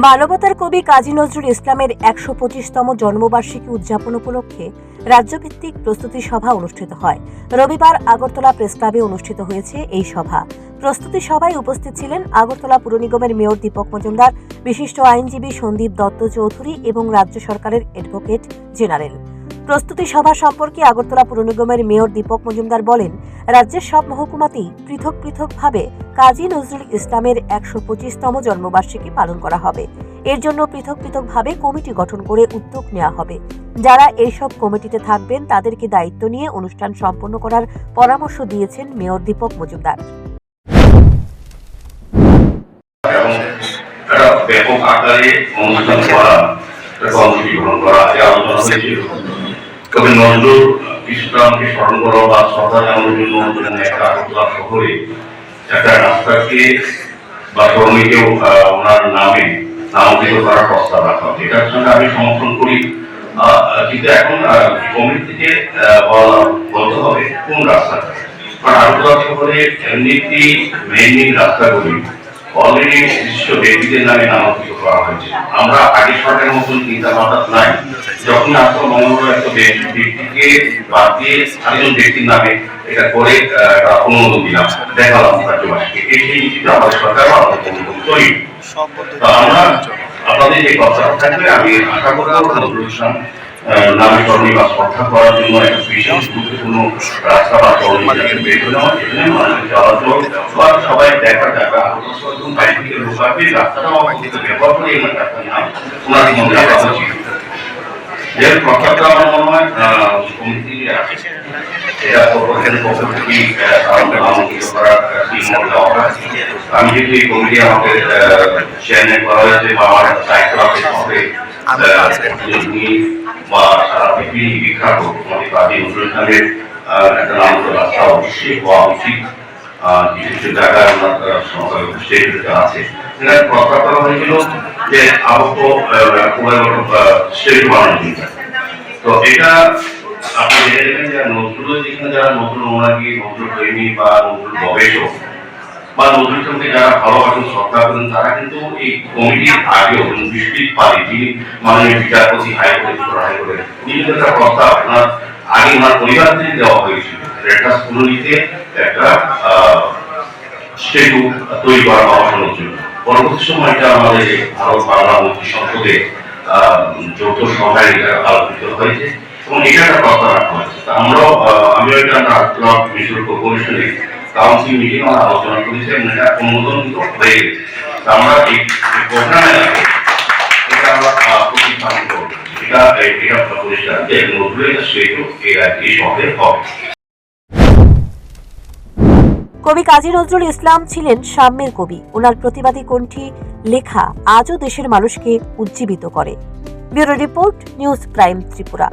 মানবতার কবি কাজী নজরুল ইসলামের ১২৫তম জন্মবার্ষিকী উদযাপন উপলক্ষে রাজ্যভিত্তিক প্রস্তুতি সভা অনুষ্ঠিত হয়। রবিবার আগরতলা প্রেস ক্লাবে অনুষ্ঠিত হয়েছে এই সভা। প্রস্তুতি সভায় উপস্থিত ছিলেন আগরতলা পুর নিগমের মেয়র দীপক মজুমদার, বিশিষ্ট আইনজীবী সন্দীপ দত্ত চৌধুরী এবং রাজ্য সরকারের অ্যাডভোকেট জেনারেল। প্রস্তুতি সভা সম্পর্কে আগরতলা পুর নিগমের মেয়র দীপক মজুমদার বলেন, রাজ্যের সব মহকুমাতেই পৃথক পৃথকভাবে কাজী নজরুল ইসলামের ১২৫তম জন্মবার্ষিকী পালন করা হবে। এর জন্য পৃথক পৃথকভাবে কমিটি গঠন করে উদ্যোগ নেওয়া হবে। যারা এইসব কমিটিতে থাকবেন তাদেরকে দায়িত্ব নিয়ে অনুষ্ঠান সম্পন্ন করার পরামর্শ দিয়েছেন মেয়র দীপক মজুমদার। ব্যাপক আকারে অনুষ্ঠান করা, কমিটি গ্রহণ করা, আলোচনা হয়েছিল। কবি নজরুল ইসলামকে স্মরণ করা বা শ্রদ্ধা জানানোর জন্য একটা আগরতলা শহরে একটা রাস্তাকে বা কর্মীকেও ওনার নামে নামাঙ্কিত করার প্রস্তাব রাখা হয়। এটার সঙ্গে আমি সমর্থন করি, কিন্তু এখন কমিটি থেকে বলতে হবে কোন রাস্তাটা। কারণ আগরতলা শহরে এমনিটি মেইন রাস্তাগুলি অলরেডি বিশিষ্ট ব্যক্তিদের নামে নামাঙ্কিত করা হয়েছে। আমরা আগে সরকারের মতন চিন্তা ভাবনা নাই, যখন আসলে মনে হলো একটা ব্যক্তিকে বাদ দিয়ে আরেকজন ব্যক্তির নামে এটা করে অনুমোদন দিলাম, দেখালাম রাজ্যবাসীকে। এই নীতিটা আমাদের সরকার তৈরি। আমরা আপনাদের যে কথা থাকবে, আমি আশা করব নজরুল ইসলাম নামে স্মরণীয় বা শ্রদ্ধা করার জন্য একটা বিশেষ গুরুত্বপূর্ণ রাস্তা বা চলাচল বের করে নেওয়া, চলাচল বা সবাই দেখা যাবে বাইরে থেকে লোক আসবে, রাস্তাটা ব্যবহার করে এই রাস্তার নাম ওনার মধ্যে রাখা উচিত। যে প্রস্তাবটা আমার মনে হয় কমিটি আছে, এটা কর্পোরেশনের পক্ষ থেকেই নামাঙ্কিত করার দেওয়া হয়। আমি যেহেতু এই কমিটি আমাকে চেয়ারম্যান করা হয়েছে বা আমার দায়িত্ব হবে বা সারা পৃথিবী বিখ্যাত আমাদের কাজী নজরুল ইসলামের একটা নামকরণ রাস্তা অবশ্যই হওয়া উচিত। কিছু কিছু জায়গায় ওনার আছে, প্রস্তাব করা হয়েছিল যে আবদ্ধ স্টেট বানানোর জন্য। তো এটা আপনি দেখে দেবেন যে নজরুল যেখানে যারা নজরুল ওনাকে নজরুল প্রেমী বা নজরুল গবেষক বা নজরুল ইসলামকে যারা ভালোবাসেন, শ্রদ্ধা করেন, তারা কিন্তু এই কমিটির আগেও বিস্মৃত পারে, যিনি মাননীয় বিচারপতি হাইকোর্টে নিজেদের একটা প্রস্তাব ওনার আগে ওনার পরিবার থেকে দেওয়া হয়েছিল একটা স্কুলনিতে একটা স্ট্যাচু তৈরি করা বানানোর জন্য। পরবর্তী সময় এটা আমাদের ভারত বাংলা মন্ত্রী সংসদে যৌথ সভায় এটা আলোচিত হয়েছে এবং এটা একটা প্রস্তাব রাখা হয়েছে। আমরাও আমিও এটা আমরা মিশর কমিশনে কাউন্সিল মিটিং আমরা আলোচনা করেছি এবং এটা অনুমোদন কিন্তু হয়ে গেছে। আমরা এই প্রোগ্রামে এটা আমরা প্রতিষ্ঠান করব, এটা পরিষ্কার যে নজরুলের স্টেজও এই শহরে হবে। কবি কাজী নজরুল ইসলাম ছিলেন সাম্যের কবি। ওনার প্রতিবাদী কণ্ঠী লেখা আজও দেশের মানুষকে উজ্জীবিত করে। Bureau report, news prime Tripura.